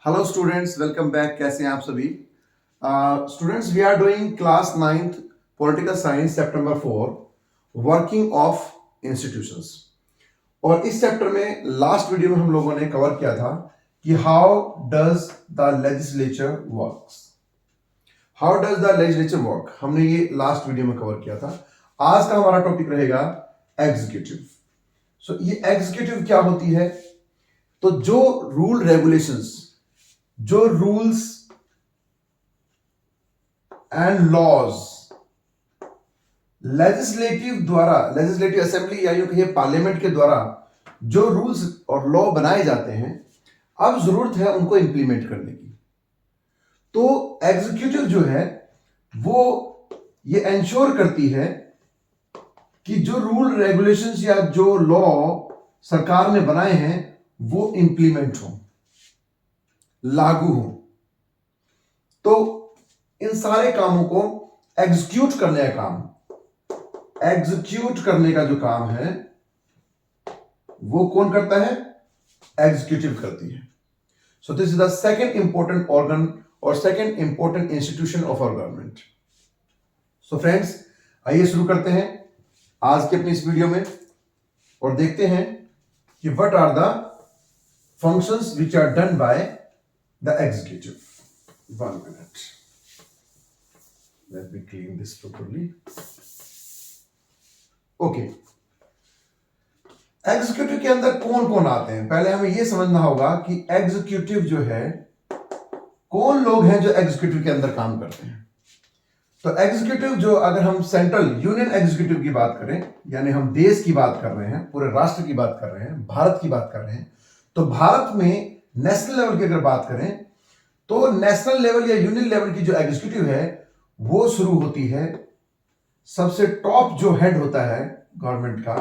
Hello students, welcome back. कैसे हैं आप सभी students? We are doing class 9th political science chapter 4 working of institutions. और इस चैप्टर में लास्ट वीडियो में हम लोगों ने कवर किया था कि how does the legislature works. How does the legislature work, हमने ये लास्ट वीडियो में कवर किया था। आज का हमारा टॉपिक रहेगा एग्जीक्यूटिव। सो ये एग्जीक्यूटिव क्या होती है? तो जो रूल रेगुलेशंस, जो rules and laws legislative assembly या यूं कहिए पार्लियामेंट के द्वारा जो रूल्स और लॉ बनाए जाते हैं, अब जरूरत है उनको इंप्लीमेंट करने की। तो एग्जीक्यूटिव जो है वो ये इंश्योर करती है कि जो रूल रेगुलेशंस या जो लॉ सरकार ने बनाए हैं वो इंप्लीमेंट हो, लागू हो। तो इन सारे कामों को एग्जीक्यूट करने का जो काम है वो कौन करता है? एग्जीक्यूटिव करती है। So this is the second important organ और second important institution of our government. So friends, आइए शुरू करते हैं आज की अपनी इस वीडियो में और देखते हैं कि what are the functions which are done by the executive. 1 minute. Let me clean this properly. Okay. Executive के अंदर कौन कौन आते हैं? पहले हमें यह समझना होगा कि एग्जीक्यूटिव जो है, कौन लोग हैं जो एग्जीक्यूटिव के अंदर काम करते हैं। तो एग्जीक्यूटिव जो, अगर हम सेंट्रल यूनियन एग्जीक्यूटिव की बात करें, यानी हम देश की बात कर रहे हैं, पूरे राष्ट्र की बात कर रहे हैं, भारत की बात कर रहे हैं, तो भारत में नेशनल लेवल की अगर बात करें तो नेशनल लेवल या यूनियन लेवल की जो एग्जीक्यूटिव है वो शुरू होती है, सबसे टॉप जो हेड होता है गवर्नमेंट का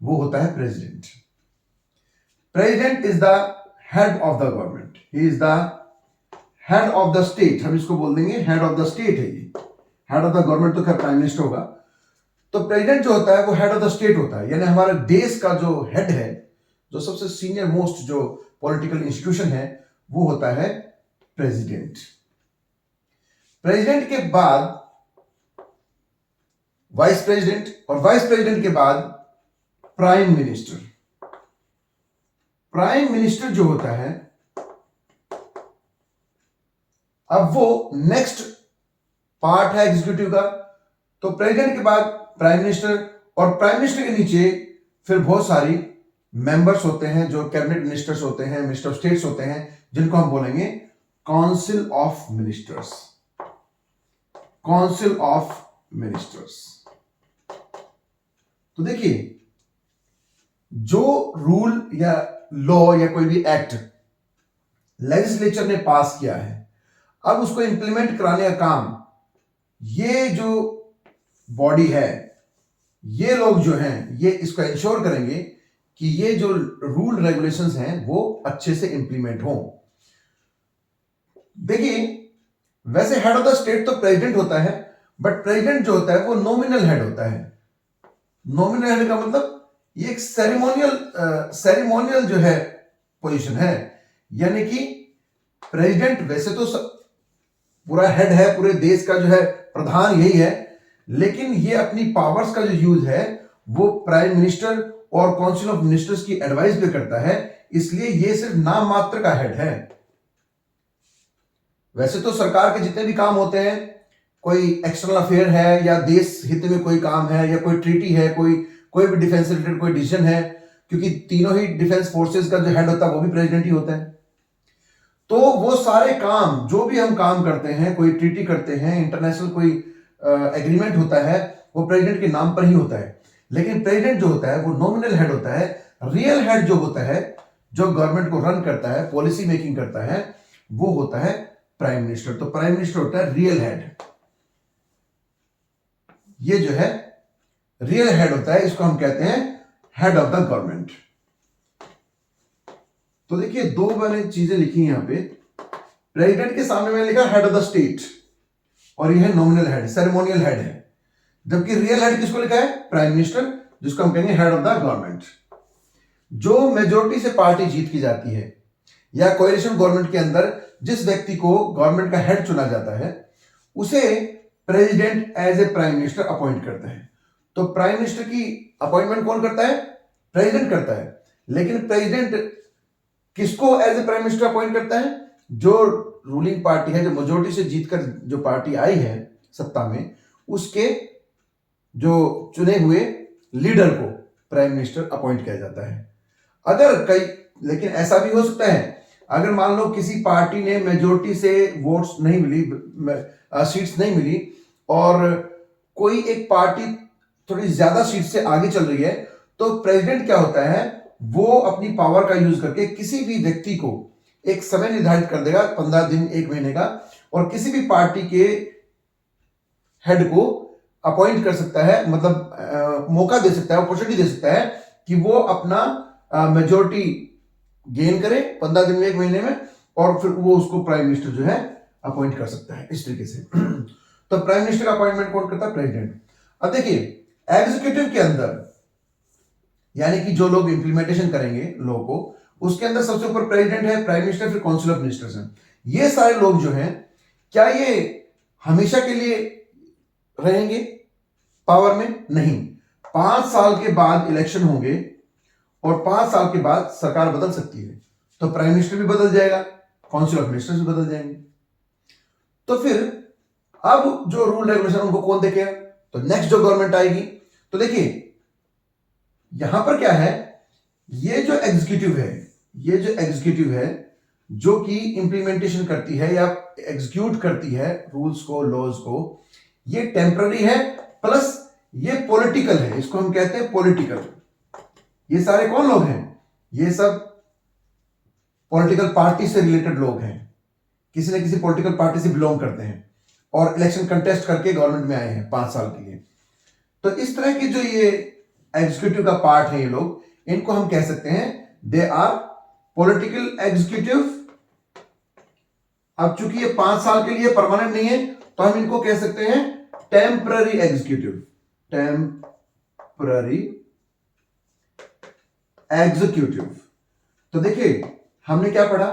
वो होता है president. President is the head of the government, he is the head of the state. हम इसको बोल देंगे हेड ऑफ द स्टेट है। ये हेड ऑफ द गवर्नमेंट तो खैर प्राइम मिनिस्टर होगा। तो प्रेसिडेंट जो होता है वो हेड ऑफ द स्टेट होता है, यानी हमारे देश का जो हेड है, जो सबसे सीनियर मोस्ट जो पॉलिटिकल इंस्टीट्यूशन है वो होता है प्रेसिडेंट। प्रेसिडेंट के बाद वाइस प्रेसिडेंट और वाइस प्रेसिडेंट के बाद प्राइम मिनिस्टर। प्राइम मिनिस्टर जो होता है, अब वो नेक्स्ट पार्ट है एग्जीक्यूटिव का। तो प्रेसिडेंट के बाद प्राइम मिनिस्टर, और प्राइम मिनिस्टर के नीचे फिर बहुत सारी मेंबर्स होते हैं जो कैबिनेट मिनिस्टर्स होते हैं, मिनिस्टर ऑफ स्टेट्स होते हैं, जिनको हम बोलेंगे council of ministers. Council of ministers. तो देखिए, जो रूल या लॉ या कोई भी एक्ट लेजिस्लेचर ने पास किया है, अब उसको इंप्लीमेंट कराने का काम ये जो बॉडी है, ये लोग जो हैं, ये इसको इंश्योर करेंगे कि ये जो रूल रेगुलेशंस हैं वो अच्छे से इंप्लीमेंट हों। देखिए, वैसे हेड ऑफ द स्टेट तो प्रेसिडेंट होता है, बट प्रेसिडेंट जो होता है वो नॉमिनल हेड होता है। नॉमिनल हेड का मतलब ये एक सेरेमोनियल जो है पोजीशन है, यानी कि प्रेसिडेंट वैसे तो पूरा हेड है, पूरे देश का जो है प्रधान यही है, लेकिन ये अपनी पावर्स का जो यूज है वो प्राइम मिनिस्टर और काउंसिल ऑफ मिनिस्टर्स की एडवाइस पे करता है, इसलिए ये सिर्फ नाम मात्र का हेड है। वैसे तो सरकार के जितने भी काम होते हैं, कोई एक्सटर्नल अफेयर है या देश हित में कोई काम है या कोई ट्रीटी है, कोई भी डिफेंस रिलेटेड कोई डिसीजन है, क्योंकि तीनों ही डिफेंस फोर्सेस का जो हेड होता है वो भी प्रेसिडेंट ही होता है। तो वो सारे काम, जो भी हम काम करते हैं, कोई ट्रीटी करते हैं, इंटरनेशनल कोई एग्रीमेंट होता है, वो प्रेसिडेंट के नाम पर ही होता है। लेकिन प्रेसिडेंट जो होता है वो नॉमिनल हेड होता है। रियल हेड जो होता है, जो गवर्नमेंट को रन करता है, पॉलिसी मेकिंग करता है, वो होता है प्राइम मिनिस्टर। तो प्राइम मिनिस्टर होता है रियल हेड। ये जो है रियल हेड होता है, इसको हम कहते हैं हेड ऑफ द गवर्नमेंट। तो देखिए, दो मैंने चीजें लिखी हैं यहां पे। प्रेसिडेंट के सामने मैंने लिखा हेड ऑफ द स्टेट, और यह है नॉमिनल हेड, सेरेमोनियल हेड है। जबकि रियल हेड किसको लिखा है? प्राइम मिनिस्टर, जिसको हम कहेंगे हेड ऑफ द गवर्नमेंट। जो मेजोरिटी से पार्टी जीत की जाती है, या कोएलिशन गवर्नमेंट के अंदर जिस व्यक्ति को गवर्नमेंट का हेड चुना जाता है उसे president as a prime minister appoint करता है। तो प्राइम मिनिस्टर की अपॉइंटमेंट कौन करता है? प्रेसिडेंट करता है। लेकिन प्रेसिडेंट किसको as a prime minister appoint करता है? जो रूलिंग पार्टी है, जो मेजोरिटी से जीतकर जो पार्टी आई है सत्ता में, उसके जो चुने हुए लीडर को प्राइम मिनिस्टर अपॉइंट किया जाता है। अगर कई, लेकिन ऐसा भी हो सकता है अगर मान लो किसी पार्टी ने मेजोरिटी से वोट्स नहीं मिली, सीट्स नहीं मिली, और कोई एक पार्टी थोड़ी ज्यादा सीट से आगे चल रही है, तो प्रेसिडेंट क्या होता है, वो अपनी पावर का यूज करके किसी भी व्यक्ति को एक समय निर्धारित कर देगा, 15 दिन 1 महीने का, और किसी भी पार्टी के हेड को अपॉइंट कर सकता है, मतलब मौका दे सकता है, अपॉर्चुनिटी दे सकता है कि वो अपना मेजोरिटी गेन करे 15 दिन में 1 महीने में, और फिर वो उसको प्राइम मिनिस्टर जो है अपॉइंट कर सकता है इस तरीके से। तो प्राइम मिनिस्टर का अपॉइंटमेंट कौन करता है? प्रेसिडेंट। अब देखिए एग्जीक्यूटिव के अंदर, यानी कि जो लोग इंप्लीमेंटेशन करेंगे लॉ को, उसके अंदर सबसे ऊपर प्रेसिडेंट है, प्राइम मिनिस्टर, फिर काउंसिल ऑफ मिनिस्टर्स हैं। ये सारे लोग जो हैं, क्या ये हमेशा के लिए रहेंगे पावर में? नहीं। 5 साल के बाद इलेक्शन होंगे और 5 साल के बाद सरकार बदल सकती है, तो प्राइम मिनिस्टर भी बदल जाएगा, काउंसिल ऑफ मिनिस्टर्स भी बदल जाएंगे। तो फिर अब जो रूल रेगुलेशन उनको कौन देखेगा? तो नेक्स्ट जो गवर्नमेंट आएगी। तो देखिए यहां पर क्या है, ये जो एग्जीक्यूटिव है जो कि इंप्लीमेंटेशन करती है या एग्जीक्यूट करती है रूल्स को, लॉज को, ये टेम्पररी है, प्लस ये पॉलिटिकल है, इसको हम कहते हैं पॉलिटिकल। ये सारे कौन लोग हैं? ये सब पॉलिटिकल पार्टी से रिलेटेड लोग हैं, किसी न किसी पॉलिटिकल पार्टी से बिलोंग करते हैं और इलेक्शन कंटेस्ट करके गवर्नमेंट में आए हैं 5 साल के लिए। तो इस तरह की जो ये एग्जीक्यूटिव का पार्ट है, ये लोग, इनको हम कह सकते हैं दे आर पॉलिटिकल एग्जीक्यूटिव। अब चूंकि ये 5 साल के लिए परमानेंट नहीं है, तो हम इनको कह सकते हैं टेम्पररी एग्जीक्यूटिव। Temporary executive. तो देखिए हमने क्या पढ़ा?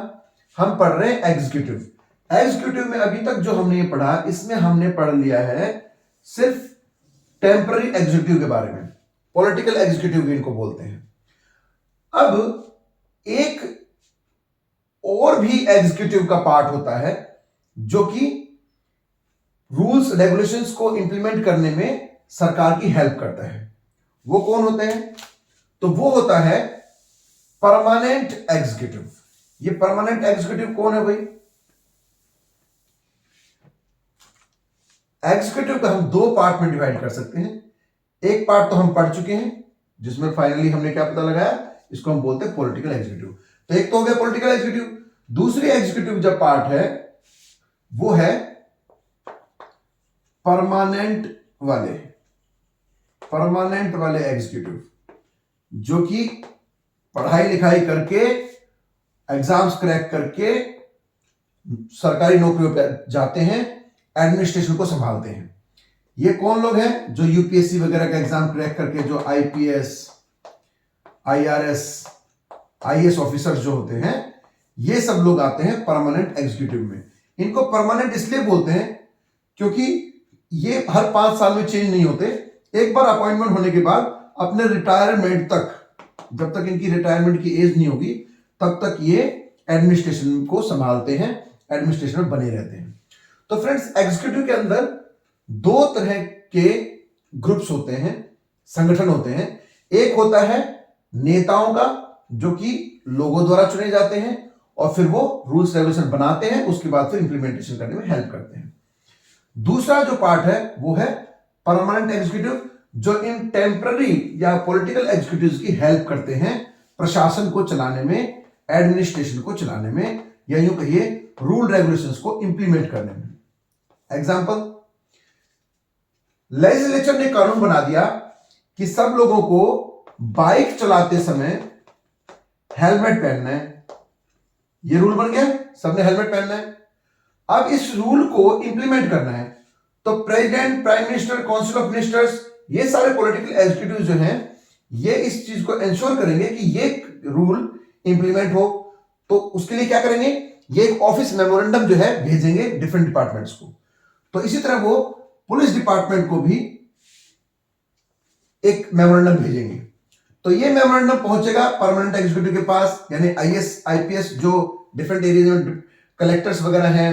हम पढ़ रहे हैं एग्जीक्यूटिव। एग्जीक्यूटिव में अभी तक जो हमने ये पढ़ा, इसमें हमने पढ़ लिया है सिर्फ टेम्पररी एग्जीक्यूटिव के बारे में, पॉलिटिकल एग्जीक्यूटिव भी इनको बोलते हैं। अब एक और भी एग्जीक्यूटिव का पार्ट होता है जो कि रूल्स रेगुलेशंस को इंप्लीमेंट करने में सरकार की हेल्प करता है। वो कौन होते हैं? तो वो होता है परमानेंट एग्जीक्यूटिव। ये परमानेंट एग्जीक्यूटिव कौन है भाई? एग्जीक्यूटिव को हम 2 पार्ट में डिवाइड कर सकते हैं। एक पार्ट तो हम पढ़ चुके हैं, जिसमें फाइनली हमने क्या पता लगाया, इसको हम बोलते हैं पॉलिटिकल एग्जीक्यूटिव। तो एक तो हो गया पॉलिटिकल एग्जीक्यूटिव। दूसरी एग्जीक्यूटिव जो पार्ट है वो है परमानेंट वाले एग्जीक्यूटिव, जो कि पढ़ाई लिखाई करके, एग्जाम्स क्रैक करके सरकारी नौकरियों पर जाते हैं, एडमिनिस्ट्रेशन को संभालते हैं। ये कौन लोग हैं? जो यूपीएससी वगैरह का एग्जाम क्रैक करके जो आईपीएस, आईआरएस, आईएएस ऑफिसर्स जो होते हैं, ये सब लोग आते हैं परमानेंट एग्जीक्यूटिव में। इनको परमानेंट इसलिए बोलते हैं क्योंकि ये हर 5 साल में चेंज नहीं होते। एक बार अपॉइंटमेंट होने के बाद अपने रिटायरमेंट तक, जब तक इनकी रिटायरमेंट की एज नहीं होगी, तब तक ये एडमिनिस्ट्रेशन को संभालते हैं, एडमिनिस्ट्रेशन में बने रहते हैं। तो फ्रेंड्स, एग्जीक्यूटिव के अंदर 2 तरह के ग्रुप्स होते हैं, संगठन होते हैं। एक होता है नेताओं का, जो कि लोगों द्वारा चुने जाते हैं और फिर वो रूल्स रेगुलेशन बनाते हैं, उसके बाद फिर इंप्लीमेंटेशन करने में हेल्प करते हैं। दूसरा जो पार्ट है वो है परमानेंट एग्जीक्यूटिव, जो इन टेम्पररी या पॉलिटिकल एग्जीक्यूटिव्स की हेल्प करते हैं प्रशासन को चलाने में, एडमिनिस्ट्रेशन को चलाने में, या यूं कहिए रूल रेगुलेशंस को इंप्लीमेंट करने में। एग्जांपल, लेजिस्लेचर ने कानून बना दिया कि सब लोगों को बाइक चलाते समय हेलमेट पहनना है। ये रूल बन गया, सबने हेलमेट पहनना है। अब इस रूल को इंप्लीमेंट करना है, तो president, prime minister, council of ministers, ये सारे पॉलिटिकल एग्जीक्यूटिव जो हैं, ये इस चीज को इंश्योर करेंगे कि ये रूल इंप्लीमेंट हो। तो उसके लिए क्या करेंगे, ये एक ऑफिस मेमोरेंडम जो है भेजेंगे डिफरेंट डिपार्टमेंट्स को। तो इसी तरह वो पुलिस डिपार्टमेंट को भी एक मेमोरेंडम भेजेंगे। तो ये मेमोरेंडम पहुंचेगा परमानेंट एग्जीक्यूटिव के पास, यानी आईएएस आईपीएस जो डिफरेंट एरिया में कलेक्टर्स वगैरह हैं,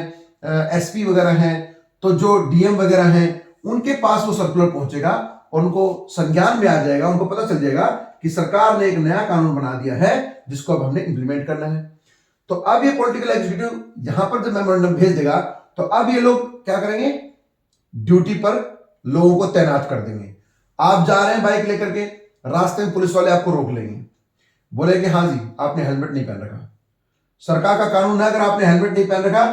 एसपी वगैरह हैं, तो जो डीएम वगैरह हैं, उनके पास वो सर्कुलर पहुंचेगा और उनको संज्ञान में आ जाएगा, उनको पता चल जाएगा कि सरकार ने एक नया कानून बना दिया है जिसको अब हमने इंप्लीमेंट करना है। तो अब ये पॉलिटिकल एग्जीक्यूटिव यहां पर जब मेमोरेंडम भेज देगा तो अब ये लोग क्या करेंगे, ड्यूटी पर लोगों को तैनात कर देंगे। आप जा रहे हैं बाइक लेकर के, रास्ते में पुलिस वाले आपको रोक लेंगे, बोलेंगे हाँ जी आपने हेलमेट नहीं पहन रखा। सरकार का कानून है, अगर आपने हेलमेट नहीं पहन रखा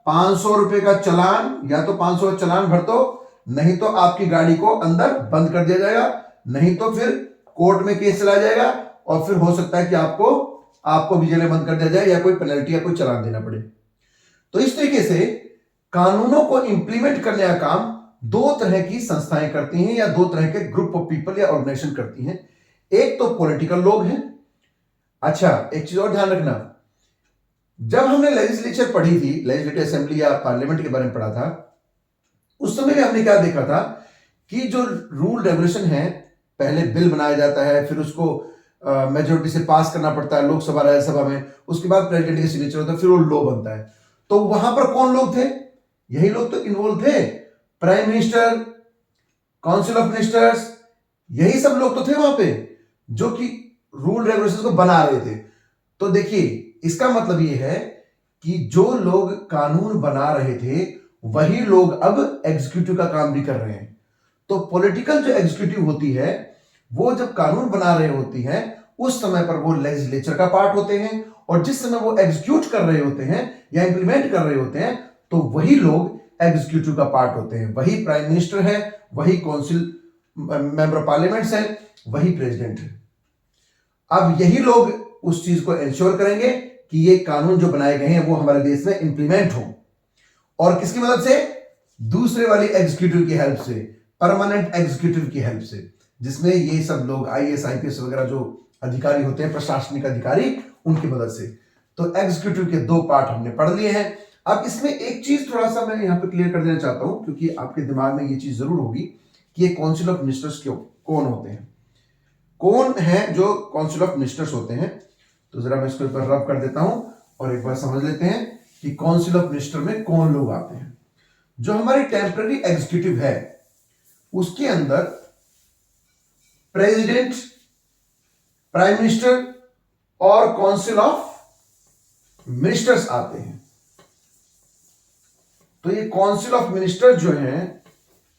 500 रुपए का चालान, या तो 500 का चालान भर दो, नहीं तो आपकी गाड़ी को अंदर बंद कर दिया जाएगा, नहीं तो फिर कोर्ट में केस चला जाएगा और फिर हो सकता है कि आपको भी जेल बंद कर दिया जाए या कोई पेनल्टी या कोई चालान देना पड़े। तो इस तरीके से कानूनों को इंप्लीमेंट करने का काम दो तरह की संस्थाएं करती हैं या दो तरह के ग्रुप ऑफ पीपल या ऑर्गेनाइजेशन करती हैं। एक तो पॉलिटिकल लोग हैं। अच्छा, एक चीज और ध्यान रखना, जब हमने लेजिस्लेचर पढ़ी थी, लेजिस्लेटिव असेंबली या पार्लियामेंट के बारे में पढ़ा था, उस समय भी हमने क्या देखा था कि जो रूल रेगुलेशन है, पहले बिल बनाया जाता है, फिर उसको मेजोरिटी से पास करना पड़ता है लोकसभा राज्यसभा में, उसके बाद प्रेसिडेंट के सिग्नेचर होता है, फिर वो लॉ बनता है। तो वहां पर कौन लोग थे, यही लोग तो इन्वॉल्व थे, prime minister, council of ministers, यही सब लोग तो थे वहां पे जो कि रूल रेगुलेशन को बना रहे थे। तो देखिए इसका मतलब ये है कि जो लोग कानून बना रहे थे वही लोग अब एग्जीक्यूटिव का काम भी कर रहे हैं। तो पॉलिटिकल जो एग्जीक्यूटिव होती है वो जब कानून बना रहे होती है उस समय पर वो लेजिस्लेचर का पार्ट होते हैं, और जिस समय वो एग्जीक्यूट कर रहे होते हैं या इंप्लीमेंट कर रहे होते हैं तो वही लोग एग्जीक्यूटिव का पार्ट होते हैं। वही प्राइम मिनिस्टर है, वही काउंसिल मेंबर ऑफ पार्लियामेंट्स है, वही प्रेसिडेंट है। अब यही लोग उस चीज को इंश्योर करेंगे कि ये कानून जो बनाए गए हैं वो हमारे देश में इंप्लीमेंट हो, और किसकी मदद से, दूसरे वाली एग्जीक्यूटिव की हेल्प से, परमानेंट एग्जीक्यूटिव की हेल्प से, जिसमें ये सब लोग आईएएस आईपीएस वगैरह जो अधिकारी होते हैं, प्रशासनिक अधिकारी, उनकी मदद से। तो एग्जीक्यूटिव के दो पार्ट हमने पढ़ लिए हैं। अब इसमें एक चीज थोड़ा सा मैं यहां पे क्लियर कर देना चाहता हूं, क्योंकि आपके दिमाग में ये चीज जरूर होगी कि ये काउंसिल ऑफ मिनिस्टर्स क्यों, कौन होते हैं, कौन है जो काउंसिल ऑफ मिनिस्टर्स होते हैं। तो जरा मैं इसके ऊपर रब कर देता हूं और एक बार समझ लेते हैं कि काउंसिल ऑफ मिनिस्टर में कौन लोग आते हैं। जो हमारी टेम्पररी एग्जीक्यूटिव है उसके अंदर प्रेसिडेंट, प्राइम मिनिस्टर और काउंसिल ऑफ मिनिस्टर्स आते हैं। तो ये काउंसिल ऑफ मिनिस्टर जो है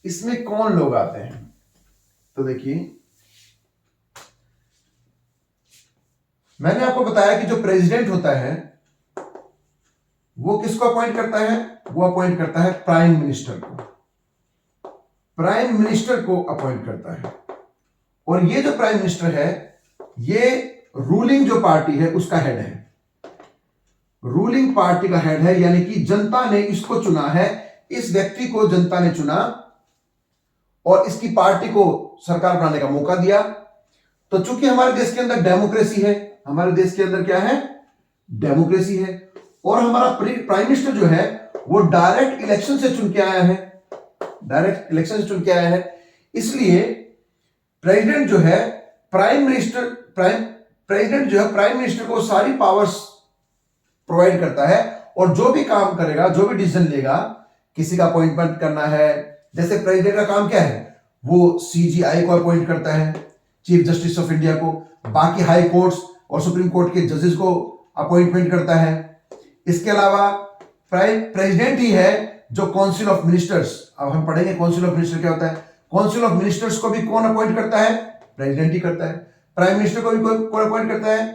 इसमें कौन लोग आते हैं, तो देखिए मैंने आपको बताया कि जो प्रेसिडेंट होता है वो किसको अपॉइंट करता है, वो अपॉइंट करता है प्राइम मिनिस्टर को, प्राइम मिनिस्टर को अपॉइंट करता है। और ये जो प्राइम मिनिस्टर है ये रूलिंग जो पार्टी है उसका हेड है, रूलिंग पार्टी का हेड है, यानी कि जनता ने इसको चुना है, इस व्यक्ति को जनता ने चुना और इसकी पार्टी को सरकार बनाने का मौका दिया। तो चूंकि हमारे देश के अंदर डेमोक्रेसी है, हमारे देश के अंदर क्या है, डेमोक्रेसी है, और हमारा प्राइम मिनिस्टर जो है वो डायरेक्ट इलेक्शन से चुन के आया है, डायरेक्ट इलेक्शन से चुन के आया है। इसलिए प्रेसिडेंट जो है प्रेसिडेंट जो है प्राइम मिनिस्टर को सारी पावर्स प्रोवाइड करता है, और जो भी काम करेगा, जो भी डिसीजन लेगा, किसी का अपॉइंटमेंट करना है, जैसे प्रेसिडेंट का काम क्या है, वो सीजीआई को अपॉइंट करता है, चीफ जस्टिस ऑफ इंडिया को, बाकी हाई कोर्ट्स और सुप्रीम कोर्ट के जजेस को अपॉइंटमेंट करता है। इसके अलावा प्रेसिडेंट ही है जो काउंसिल ऑफ मिनिस्टर्स, अब हम पढ़ेंगे काउंसिल ऑफ मिनिस्टर क्या होता है, काउंसिल ऑफ मिनिस्टर्स को भी कौन अपॉइंट करता है, प्रेसिडेंट ही करता है। प्राइम मिनिस्टर को भी कौन अपॉइंट करता है,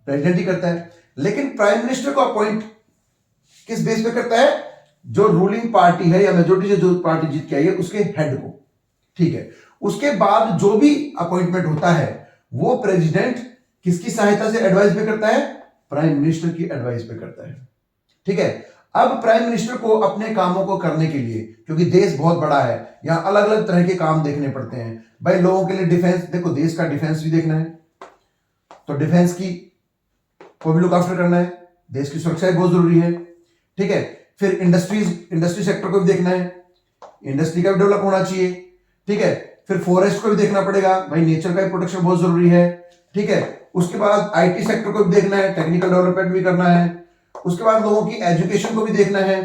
प्रेसिडेंट ही करता है। लेकिन प्राइम मिनिस्टर को अपॉइंट किस बेस पे करता है, जो रूलिंग पार्टी है या मेजोरिटी से जो पार्टी जीत के आई है उसके हेड को, ठीक है। उसके बाद जो भी अपॉइंटमेंट होता है वो प्रेसिडेंट किसकी सहायता से एडवाइस पे करता है, प्राइम मिनिस्टर की एडवाइस पे करता है, ठीक है। अब प्राइम मिनिस्टर को अपने कामों को करने के लिए, क्योंकि देश बहुत बड़ा है, यहां अलग अलग तरह के काम देखने पड़ते हैं भाई, लोगों के लिए डिफेंस, देखो देश का डिफेंस भी देखना है, तो डिफेंस की को भी लुक आफ्टर करना है, देश की सुरक्षा बहुत जरूरी है। ठीक है, फिर इंडस्ट्री सेक्टर को भी देखना है, इंडस्ट्री का भी डेवलप होना चाहिए। ठीक है, फिर फॉरेस्ट को भी देखना पड़ेगा, भाई नेचर का भी प्रोटेक्शन बहुत जरूरी है। ठीक है, उसके बाद आईटी सेक्टर को भी देखना है, टेक्निकल डेवलपमेंट भी करना है। उसके बाद लोगों की एजुकेशन को भी देखना है।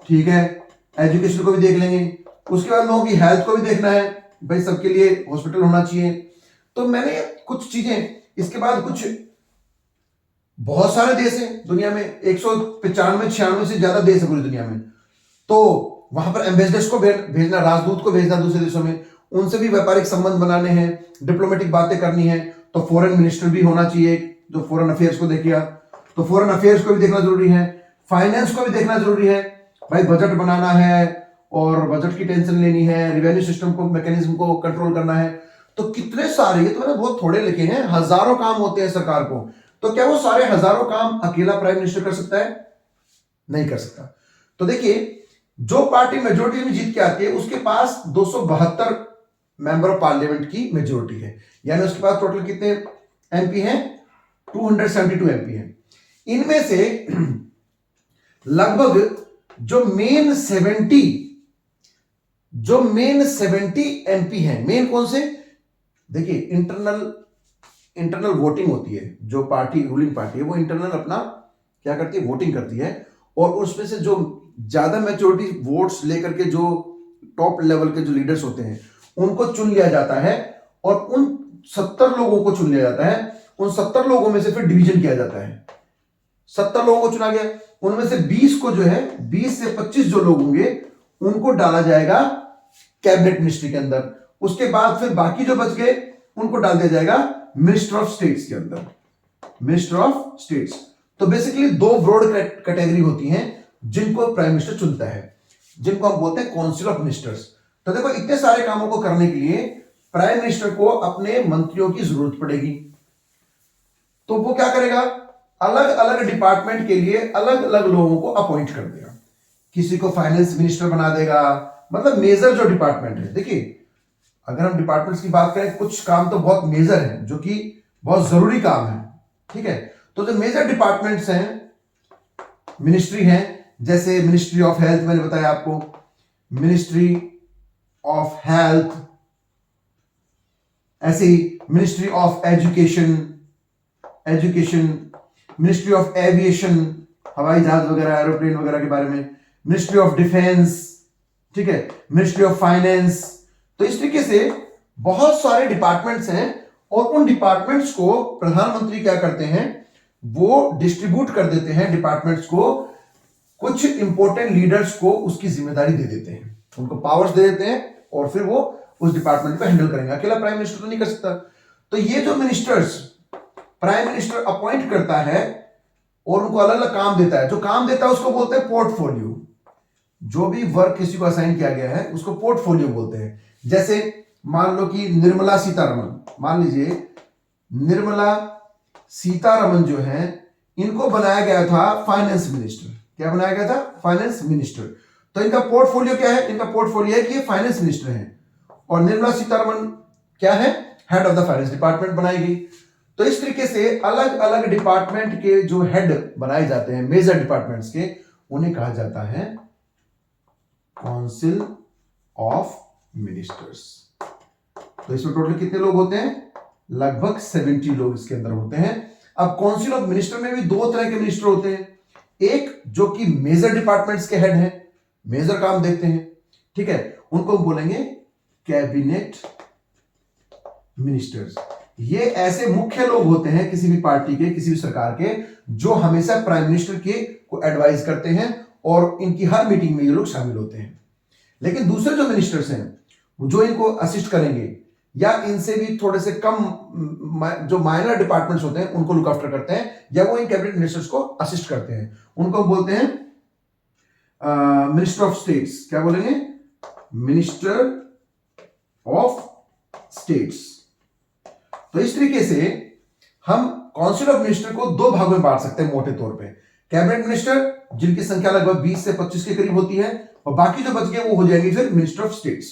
ठीक है, एजुकेशन को भी देख लेंगे। उसके बाद लोगों की हेल्थ को भी देखना है, भाई सबके लिए हॉस्पिटल होना चाहिए। तो मैंने कुछ चीजें, इसके बाद कुछ बहुत सारे देश हैं दुनिया में, 195-96 से ज्यादा देश है पूरी दुनिया में। तो वहां पर एम्बेसडर्स को भेजना, राजदूत को भेजना दूसरे देशों में, उनसे भी व्यापारिक संबंध बनाने हैं, डिप्लोमेटिक बातें करनी है। तो फॉरेन मिनिस्टर भी होना चाहिए जो फॉरेन अफेयर्स को देखेगा। तो फॉरेन अफेयर्स को भी देखना जरूरी है, फाइनेंस को भी देखना जरूरी है, भाई बजट बनाना है और बजट की टेंशन लेनी है, रिवेन्यू सिस्टम को, मैकेनिज्म को कंट्रोल करना है। तो कितने सारे, ये तो मैंने बहुत थोड़े लिखे हैं, हजारों काम होते हैं सरकार को। तो क्या वो सारे हजारों काम अकेला प्राइम मिनिस्टर कर सकता है? नहीं कर सकता। तो देखिए, जो पार्टी मेजोरिटी में जीत के आती है उसके पास 272 मेंबर ऑफ पार्लियामेंट की मेजोरिटी है, यानी उसके पास टोटल कितने एमपी हैं? 272 एमपी हैं। इनमें से लगभग जो मेन 70 एमपी हैं, मेन कौन से? देखिए, इंटरनल वोटिंग होती है, जो पार्टी रूलिंग पार्टी है वो इंटरनल अपना क्या करती है, वोटिंग करती है, और उसमें से जो ज्यादा मेजोरिटी वोट्स लेकर के जो टॉप लेवल के जो लीडर्स होते हैं उनको चुन लिया जाता है, और उन 70 लोगों को चुन लिया जाता है। उन 70 लोगों में से फिर डिवीजन किया जाता है। 70 लोगों को चुना गया, उनमें से 20 को जो है, 20 से 25 जो लोग होंगे उनको डाला जाएगा कैबिनेट मिनिस्ट्री के अंदर। उसके बाद फिर बाकी जो बच गए उनको डाल दिया जाएगा मिनिस्टर ऑफ स्टेट्स के अंदर, मिनिस्टर ऑफ स्टेट्स। तो बेसिकली दो ब्रॉड कैटेगरी होती हैं जिनको प्राइम मिनिस्टर चुनता है, जिनको हम बोलते हैं काउंसिल ऑफ मिनिस्टर्स। तो देखो, इतने सारे कामों को करने के लिए प्राइम मिनिस्टर को अपने मंत्रियों की जरूरत पड़ेगी। तो वो क्या करेगा, अलग अलग डिपार्टमेंट के लिए अलग अलग लोगों को अपॉइंट कर देगा। किसी को फाइनेंस मिनिस्टर बना देगा, मतलब मेजर जो डिपार्टमेंट है। देखिए, अगर हम डिपार्टमेंट्स की बात करें, कुछ काम तो बहुत मेजर है जो कि बहुत जरूरी काम है। ठीक है, तो जो मेजर डिपार्टमेंट्स हैं, मिनिस्ट्री हैं, जैसे मिनिस्ट्री ऑफ हेल्थ, मैंने बताया आपको, मिनिस्ट्री ऑफ हेल्थ, ऐसे ही ministry of education, ministry of aviation, हवाई जहाज वगैरह, एरोप्लेन वगैरह के बारे में, मिनिस्ट्री ऑफ डिफेंस, ठीक है, मिनिस्ट्री ऑफ फाइनेंस। तो इस तरीके से बहुत सारे डिपार्टमेंट्स हैं, और उन डिपार्टमेंट्स को प्रधानमंत्री क्या करते हैं, वो डिस्ट्रीब्यूट कर देते हैं डिपार्टमेंट्स को, कुछ इंपॉर्टेंट लीडर्स को उसकी जिम्मेदारी दे देते हैं, उनको पावर्स दे देते हैं, और फिर वो उस डिपार्टमेंट को हैंडल करेंगे। अकेला प्राइम मिनिस्टर तो नहीं कर सकता। तो ये जो मिनिस्टर्स प्राइम मिनिस्टर अपॉइंट करता है और उनको अलग अलग काम देता है, जो काम देता है उसको बोलते हैं पोर्टफोलियो। जो भी वर्क किसी को असाइन किया गया है उसको पोर्टफोलियो बोलते हैं। जैसे मान लो कि निर्मला सीतारमण, मान लीजिए निर्मला सीतारमण जो है, इनको बनाया गया था फाइनेंस मिनिस्टर। क्या बनाया गया था? Finance minister. तो इनका पोर्टफोलियो क्या है? इनका पोर्टफोलियो है कि ये फाइनेंस मिनिस्टर है, और निर्मला सीतारमण क्या है? Head of the finance department बनाई गई। तो इस तरीके से अलग अलग डिपार्टमेंट के जो हेड बनाए जाते हैं, मेजर डिपार्टमेंट्स के, उन्हें कहा जाता है काउंसिल ऑफ मिनिस्टर्स। तो इसमें टोटल कितने लोग होते हैं? लगभग 70 लोग इसके अंदर होते हैं। अब काउंसिल ऑफ मिनिस्टर में भी दो तरह के मिनिस्टर होते हैं, एक जो कि मेजर डिपार्टमेंट्स के हेड हैं, मेजर काम देखते हैं, ठीक है, उनको बोलेंगे कैबिनेट मिनिस्टर्स। ये ऐसे मुख्य लोग होते हैं किसी भी पार्टी के, किसी भी सरकार के, जो हमेशा प्राइम मिनिस्टर के को एडवाइज करते हैं, और इनकी हर मीटिंग में ये लोग शामिल होते हैं। लेकिन दूसरे जो मिनिस्टर्स हैं जो इनको असिस्ट करेंगे, या इनसे भी थोड़े से कम जो माइनर डिपार्टमेंट्स होते हैं उनको लुक आफ्टर करते हैं, या वो इन कैबिनेट मिनिस्टर्स को असिस्ट करते हैं, उनको बोलते हैं मिनिस्टर ऑफ स्टेट्स। क्या बोलेंगे? Minister of states. तो इस तरीके से हम काउंसिल ऑफ मिनिस्टर को दो भागों में बांट सकते हैं मोटे तौर पे। कैबिनेट मिनिस्टर, जिनकी संख्या लगभग 20 से 25 के करीब होती है, और बाकी जो बच गए वो हो जाएंगे फिर मिनिस्टर ऑफ स्टेट्स।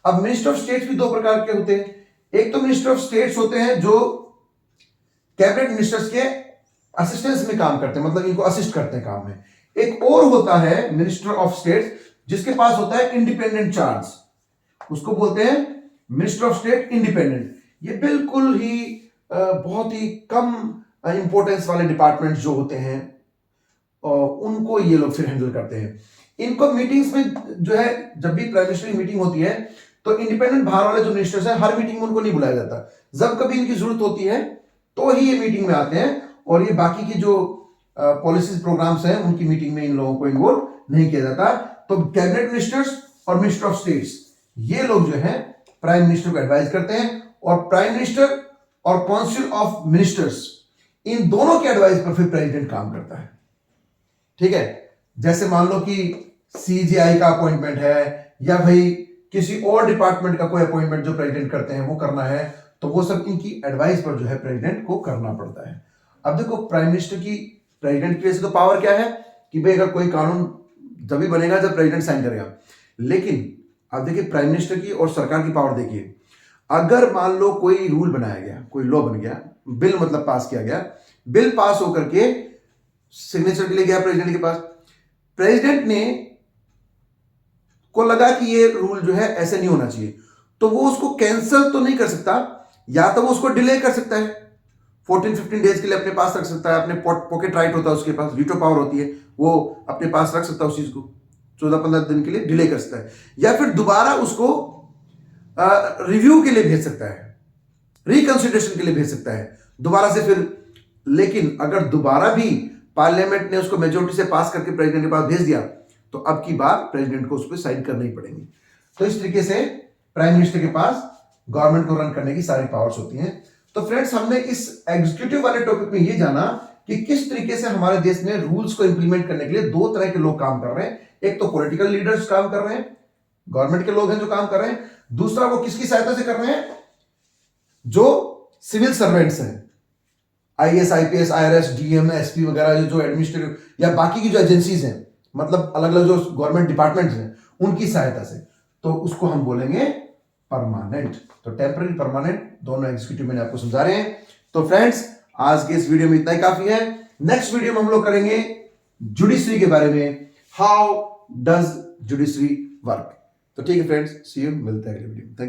अब मिनिस्टर ऑफ स्टेट्स भी दो प्रकार के होते हैं। एक तो मिनिस्टर ऑफ स्टेट्स होते हैं जो कैबिनेट मिनिस्टर्स के असिस्टेंस में काम करते हैं, मतलब इनको असिस्ट करते हैं काम में। एक और होता है मिनिस्टर ऑफ स्टेट, जिसके पास होता है इंडिपेंडेंट चार्ज, उसको बोलते हैं मिनिस्टर ऑफ स्टेट इंडिपेंडेंट। ये बिल्कुल ही बहुत ही कम इंपॉर्टेंस वाले डिपार्टमेंट जो होते हैं उनको ये लोग फिर हैंडल करते हैं। इनको मीटिंग्स में जो है, जब भी प्राइम मिनिस्टर की मीटिंग होती है तो इंडिपेंडेंट बाहर वाले जो मिनिस्टर्स हैं हर मीटिंग में उनको नहीं बुलाया जाता, जब कभी इनकी जरूरत होती है तो ही ये मीटिंग में आते हैं, और ये बाकी की जो पॉलिसीज प्रोग्राम्स हैं उनकी मीटिंग में इन लोगों को इन्वॉल्व नहीं किया जाता। तो कैबिनेट मिनिस्टर्स और मिनिस्टर ऑफ स्टेट्स, ये लोग जो है प्राइम मिनिस्टर को एडवाइस करते हैं, और प्राइम मिनिस्टर और काउंसिल ऑफ मिनिस्टर्स, इन दोनों के एडवाइस पर फिर प्रेसिडेंट काम करता है। ठीक है, जैसे मान लो कि सीजीआई का अपॉइंटमेंट है, या भाई किसी और डिपार्टमेंट का कोई अपॉइंटमेंट जो प्रेसिडेंट करते हैं वो करना है, तो वो सब इनकी एडवाइस पर जो है प्रेसिडेंट को करना पड़ता है। अब देखो प्राइम मिनिस्टर की, प्रेसिडेंट की वजह से तो पावर क्या है कि भाई अगर कोई कानून जब भी बनेगा जब प्रेसिडेंट साइन करेगा, लेकिन अब देखिए प्राइम मिनिस्टर की और सरकार की पावर देखिए। अगर मान लो कोई रूल बनाया गया, कोई लॉ बन गया, बिल मतलब पास किया गया, बिल पास होकर के सिग्नेचर के लिए गया प्रेसिडेंट के पास, प्रेसिडेंट ने को लगा कि ये रूल जो है ऐसे नहीं होना चाहिए, तो वो उसको कैंसिल तो नहीं कर सकता, या तो वो उसको डिले कर सकता है 14-15 डेज के लिए अपने पास रख सकता है, अपने पॉकेट राइट होता है उसके पास, वीटो पावर होती है, वो अपने पास रख सकता है उस चीज को 14-15 दिन के लिए डिले कर सकता है, या फिर दोबारा उसको रिव्यू के लिए भेज सकता है, रिकंसिडरेशन के लिए भेज सकता है दोबारा से फिर। लेकिन अगर दोबारा भी पार्लियामेंट ने उसको मेजोरिटी से पास करके प्रेसिडेंट के पास भेज दिया, तो अब की बार प्रेसिडेंट को उस पर साइन करनी पड़ेगी। तो इस तरीके से प्राइम मिनिस्टर के पास गवर्नमेंट को रन करने की सारी पावर्स होती हैं। तो फ्रेंड्स, हमने इस एग्जीक्यूटिव वाले टॉपिक में ये जाना कि किस तरीके से हमारे देश में रूल्स को इंप्लीमेंट करने के लिए दो तरह के लोग काम कर रहे हैं। एक तो पॉलिटिकल लीडर्स काम कर रहे हैं, गवर्नमेंट के लोग हैं जो काम कर रहे हैं, दूसरा वो किसकी सहायता से कर रहे हैं, जो सिविल सर्वेंट्स हैं, IAS, IPS, IRS, DM, SP वगैरह, जो एडमिनिस्ट्रेटिव या बाकी की जो एजेंसीज हैं, मतलब अलग अलग जो गवर्नमेंट डिपार्टमेंट्स हैं, उनकी सहायता से। तो उसको हम बोलेंगे परमानेंट। तो टेम्पररी, परमानेंट, दोनों एग्जीक्यूटिव मैंने आपको समझा रहे हैं। तो फ्रेंड्स, आज के इस वीडियो में इतना ही काफी है। नेक्स्ट वीडियो में हम लोग करेंगे जुडिशरी के बारे में, हाउ डज जुडिशरी वर्क। तो ठीक है फ्रेंड्स, सी यू, मिलते हैं अगले वीडियो में। Thank you.